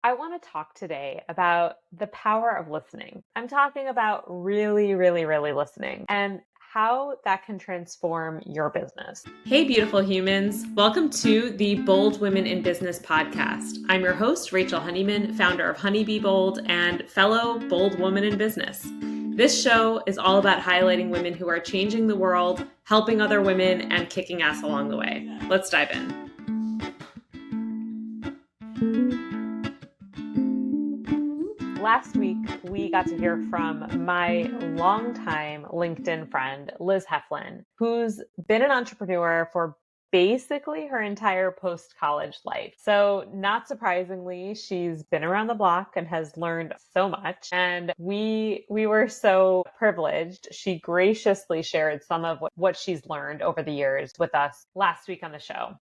I want to talk today about the power of listening. I'm talking about really, really, really listening and how that can transform your business. Hey, beautiful humans. Welcome to the Bold Women in Business podcast. I'm your host, Rachel Honeyman, founder of Honeybee Bold and fellow bold woman in business. This show is all about highlighting women who are changing the world, helping other women, and kicking ass along the way. Let's dive in. Last week, we got to hear from my longtime LinkedIn friend, Liz Heflin, who's been an entrepreneur for basically her entire post-college life. So not surprisingly, she's been around the block and has learned so much. And we were so privileged. She graciously shared some of what she's learned over the years with us last week on the show.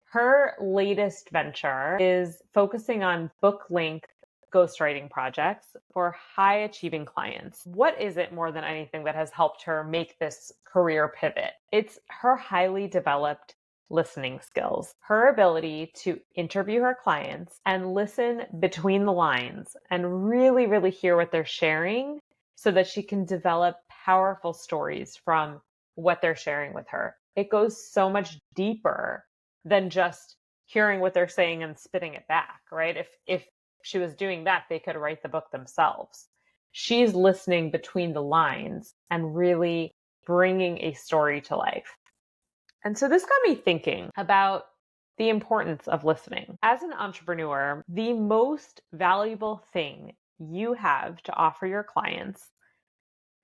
Her latest venture is focusing on book-length ghostwriting projects for high achieving clients. What is it more than anything that has helped her make this career pivot? It's her highly developed listening skills, her ability to interview her clients and listen between the lines and really, really hear what they're sharing so that she can develop powerful stories from what they're sharing with her. It goes so much deeper than just hearing what they're saying and spitting it back, right? If she was doing that, they could write the book themselves. She's listening between the lines and really bringing a story to life. And so this got me thinking about the importance of listening. As an entrepreneur, the most valuable thing you have to offer your clients,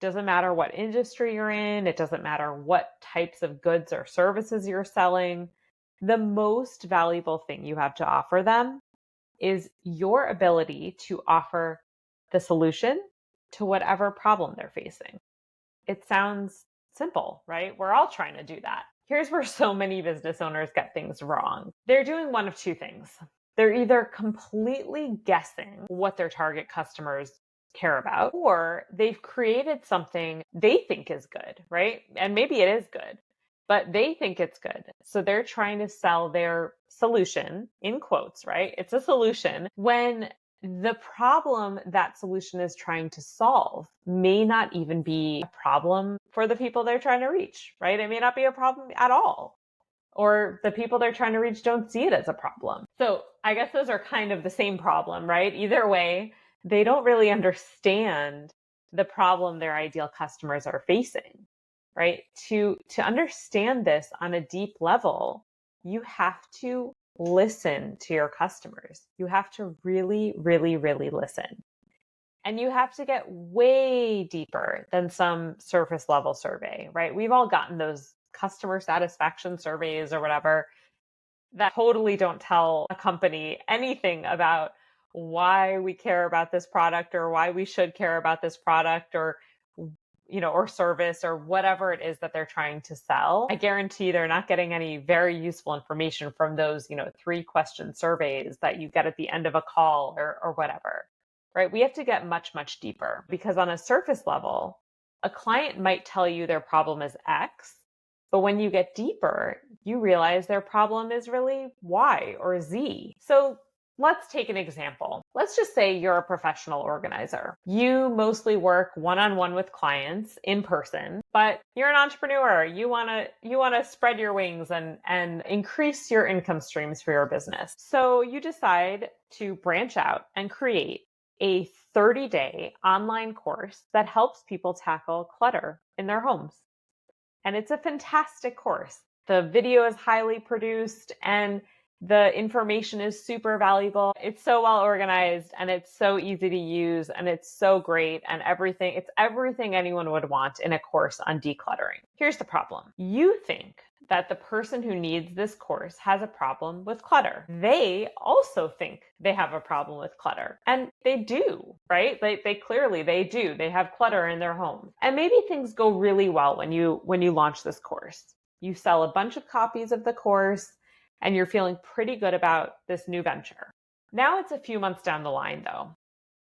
doesn't matter what industry you're in, it doesn't matter what types of goods or services you're selling, the most valuable thing you have to offer them is your ability to offer the solution to whatever problem they're facing. It sounds simple, right? We're all trying to do that. Here's where so many business owners get things wrong. They're doing one of two things. They're either completely guessing what their target customers care about, or they've created something they think is good, right? And maybe it is good, but they think it's good. So they're trying to sell their solution in quotes, right? It's a solution when the problem that solution is trying to solve may not even be a problem for the people they're trying to reach, right? It may not be a problem at all. Or the people they're trying to reach don't see it as a problem. So I guess those are kind of the same problem, right? Either way, they don't really understand the problem their ideal customers are facing, right? To understand this on a deep level, you have to listen to your customers. You have to really, really, really listen. And you have to get way deeper than some surface level survey, right? We've all gotten those customer satisfaction surveys or whatever that totally don't tell a company anything about why we care about this product or why we should care about this product or or service or whatever it is that they're trying to sell. I guarantee they're not getting any very useful information from those, 3-question surveys that you get at the end of a call or whatever, right? We have to get much, much deeper because on a surface level, a client might tell you their problem is X, but when you get deeper, you realize their problem is really Y or Z. So let's take an example. Let's just say you're a professional organizer. You mostly work one-on-one with clients in person, but you're an entrepreneur. You want to spread your wings and increase your income streams for your business. So you decide to branch out and create a 30-day online course that helps people tackle clutter in their homes. And it's a fantastic course. The video is highly produced and the information is super valuable. It's so well organized and it's so easy to use and it's so great and it's everything anyone would want in a course on decluttering. Here's the problem. You think that the person who needs this course has a problem with clutter. They also think they have a problem with clutter. And they do, right? They clearly do. They have clutter in their home. And maybe things go really well when you launch this course. You sell a bunch of copies of the course and you're feeling pretty good about this new venture. Now it's a few months down the line though,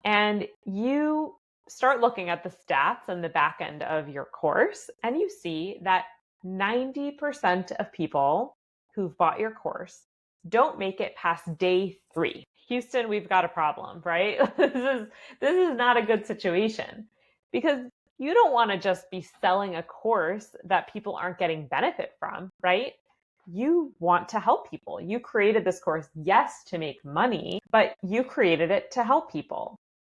and you start looking at the stats on the back end of your course and you see that 90% of people who've bought your course don't make it past day 3. Houston, we've got a problem, right? This is not a good situation because you don't want to just be selling a course that people aren't getting benefit from, right? You want to help people. You created this course, yes, to make money, but you created it to help people.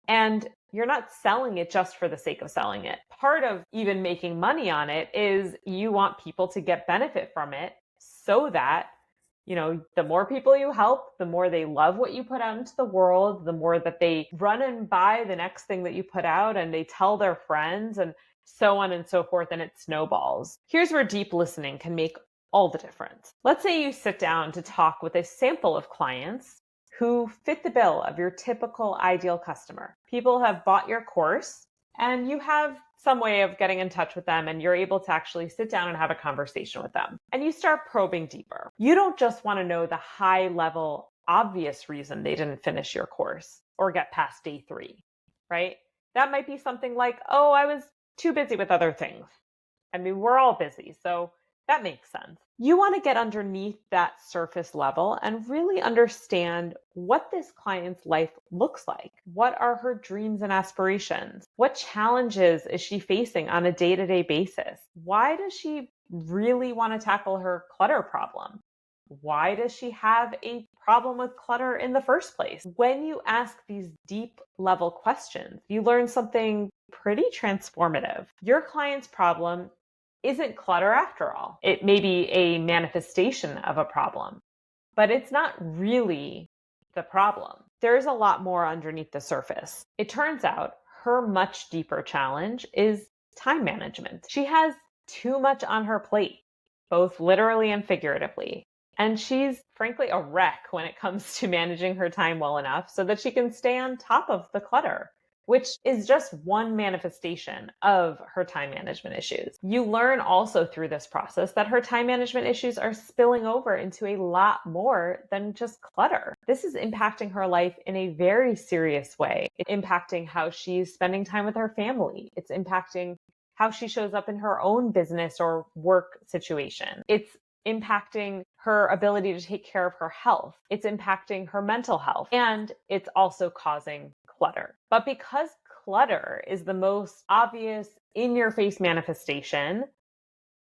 And you're not selling it just for the sake of selling it. Part of even making money on it is you want people to get benefit from it so that, the more people you help, the more they love what you put out into the world, the more that they run and buy the next thing that you put out and they tell their friends and so on and so forth, and it snowballs. Here's where deep listening can make all the difference. Let's say you sit down to talk with a sample of clients who fit the bill of your typical ideal customer. People have bought your course and you have some way of getting in touch with them and you're able to actually sit down and have a conversation with them. And you start probing deeper. You don't just want to know the high level, obvious reason they didn't finish your course or get past day 3, right? That might be something like, oh, I was too busy with other things. I mean, we're all busy, so that makes sense. You want to get underneath that surface level and really understand what this client's life looks like. What are her dreams and aspirations? What challenges is she facing on a day-to-day basis? Why does she really want to tackle her clutter problem? Why does she have a problem with clutter in the first place? When you ask these deep level questions, you learn something pretty transformative. Your client's problem isn't clutter after all. It may be a manifestation of a problem, but it's not really the problem. There's a lot more underneath the surface. It turns out her much deeper challenge is time management. She has too much on her plate, both literally and figuratively. And she's frankly a wreck when it comes to managing her time well enough so that she can stay on top of the clutter, which is just one manifestation of her time management issues. You learn also through this process that her time management issues are spilling over into a lot more than just clutter. This is impacting her life in a very serious way. It's impacting how she's spending time with her family. It's impacting how she shows up in her own business or work situation. It's impacting her ability to take care of her health. It's impacting her mental health. And it's also causing clutter. But because clutter is the most obvious in-your-face manifestation,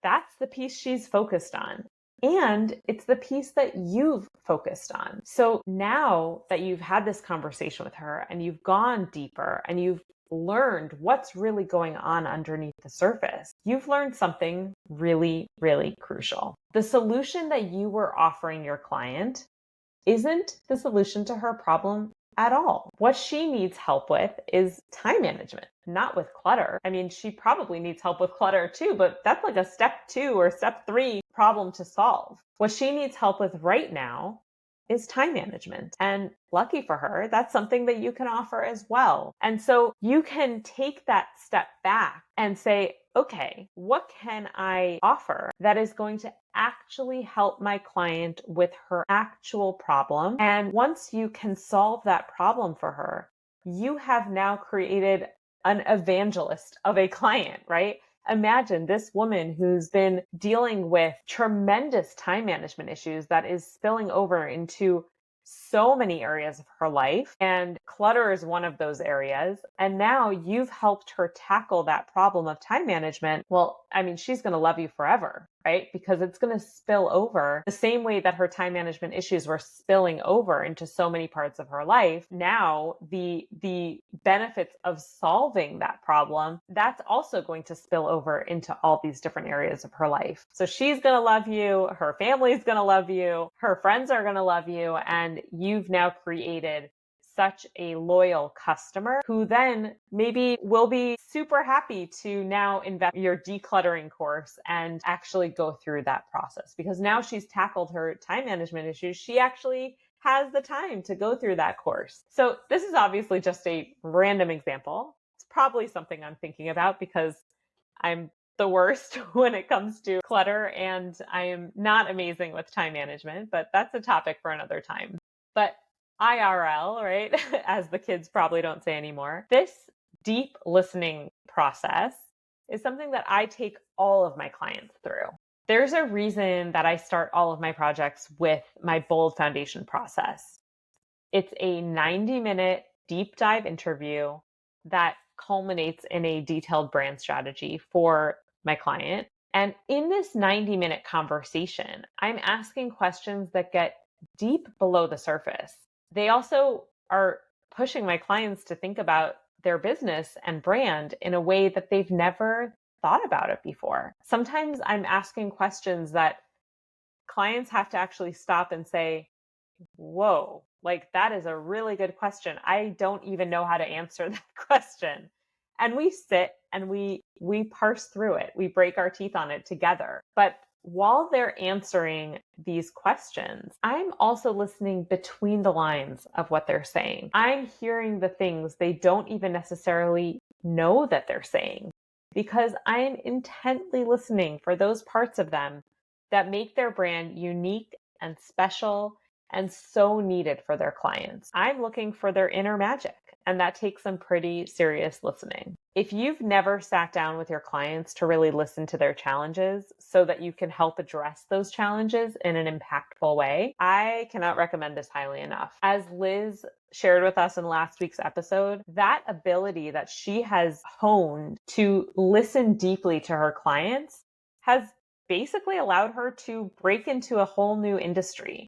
that's the piece she's focused on. And it's the piece that you've focused on. So now that you've had this conversation with her and you've gone deeper and you've learned what's really going on underneath the surface, you've learned something really, really crucial. The solution that you were offering your client isn't the solution to her problem at all. What she needs help with is time management, not with clutter. I mean, she probably needs help with clutter too, but that's like a step 2 or step 3 problem to solve. What she needs help with right now is time management. And lucky for her, that's something that you can offer as well. And so you can take that step back and say, okay, what can I offer that is going to actually help my client with her actual problem? And once you can solve that problem for her, you have now created an evangelist of a client, right? Imagine this woman who's been dealing with tremendous time management issues that is spilling over into so many areas of her life, and clutter is one of those areas. And now you've helped her tackle that problem of time management. Well, I mean, she's going to love you forever, right? Because it's going to spill over the same way that her time management issues were spilling over into so many parts of her life. Now, the benefits of solving that problem, that's also going to spill over into all these different areas of her life. So she's going to love you, her family's going to love you, her friends are going to love you, and you've now created such a loyal customer who then maybe will be super happy to now invest in your decluttering course and actually go through that process, because now she's tackled her time management issues. She actually has the time to go through that course. So this is obviously just a random example. It's probably something I'm thinking about because I'm the worst when it comes to clutter and I am not amazing with time management, but that's a topic for another time. But IRL, right, as the kids probably don't say anymore, this deep listening process is something that I take all of my clients through. There's a reason that I start all of my projects with my Bold Foundation process. It's a 90-minute deep dive interview that culminates in a detailed brand strategy for my client. And in this 90-minute conversation, I'm asking questions that get deep below the surface. They also are pushing my clients to think about their business and brand in a way that they've never thought about it before. Sometimes I'm asking questions that clients have to actually stop and say, whoa, like that is a really good question. I don't even know how to answer that question. And we sit and we parse through it. We break our teeth on it together. But while they're answering these questions, I'm also listening between the lines of what they're saying. I'm hearing the things they don't even necessarily know that they're saying, because I'm intently listening for those parts of them that make their brand unique and special and so needed for their clients. I'm looking for their inner magic, and that takes some pretty serious listening. If you've never sat down with your clients to really listen to their challenges so that you can help address those challenges in an impactful way, I cannot recommend this highly enough. As Liz shared with us in last week's episode, that ability that she has honed to listen deeply to her clients has basically allowed her to break into a whole new industry.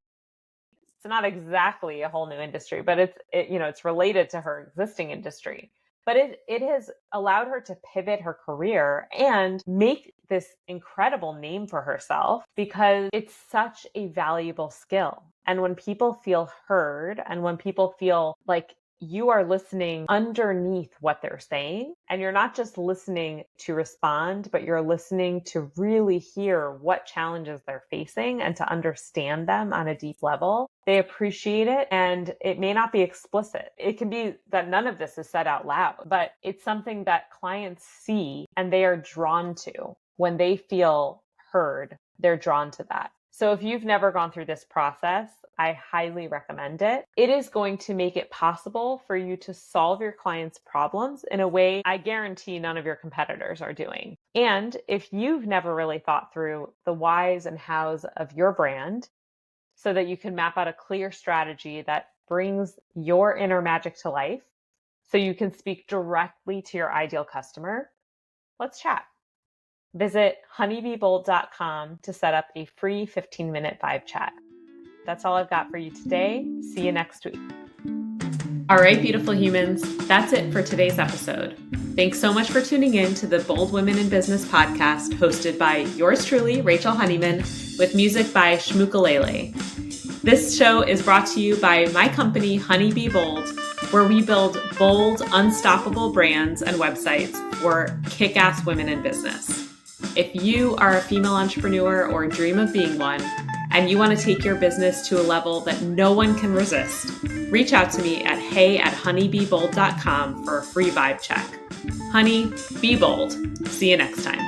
It's not exactly a whole new industry, but it's related to her existing industry. But it has allowed her to pivot her career and make this incredible name for herself, because it's such a valuable skill. And when people feel heard, and when people feel like you are listening underneath what they're saying, and you're not just listening to respond, but you're listening to really hear what challenges they're facing and to understand them on a deep level, they appreciate it. And it may not be explicit. It can be that none of this is said out loud, but it's something that clients see and they are drawn to. When they feel heard, they're drawn to that. So if you've never gone through this process, I highly recommend it. It is going to make it possible for you to solve your clients' problems in a way I guarantee none of your competitors are doing. And if you've never really thought through the whys and hows of your brand so that you can map out a clear strategy that brings your inner magic to life so you can speak directly to your ideal customer, let's chat. Visit honeybeebold.com to set up a free 15-minute vibe chat. That's all I've got for you today. See you next week. All right, beautiful humans, that's it for today's episode. Thanks so much for tuning in to the Bold Women in Business podcast, hosted by yours truly, Rachel Honeyman, with music by Shmookalele. This show is brought to you by my company, Honey Be Bold, where we build bold, unstoppable brands and websites for kick-ass women in business. If you are a female entrepreneur or dream of being one, and you want to take your business to a level that no one can resist, reach out to me at hey@honeybeebold.com for a free vibe check. Honey, be bold. See you next time.